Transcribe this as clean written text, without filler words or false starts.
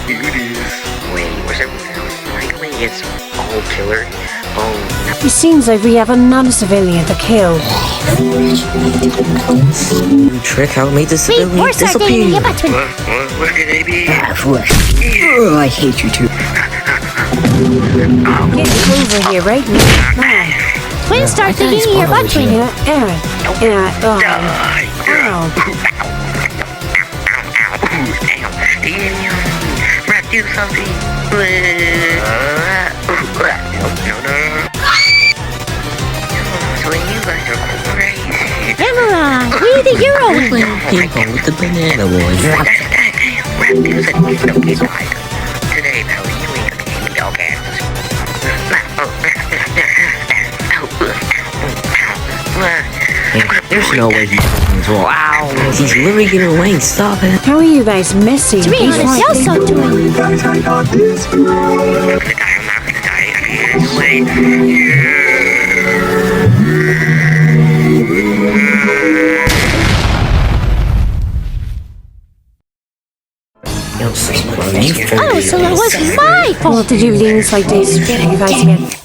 Here it is. Wait, was it likely it's all killer? Oh, It seems like we have another civilian to kill. Trick how made the Wait, civilian horse are dating disappear. your butt. what could they be? Oh, I hate you too. Get over here right now. Twins start digging your butt. Aaron. Brad, do something. No. So you guys are crazy. Emma, who do you think you're always with? Ping pong with the banana boy. Brad, do something. Don't get quiet. Today, though, you ain't gonna be able to get There's no way he's going to. Ow! He's literally getting away. Stop it. How are you guys missing? To me, I'm gonna sell some to him. I'm gonna die. I'm not gonna die. Yo, sis, bro, you Oh, so that was my fault. What did you lean like this? You guys get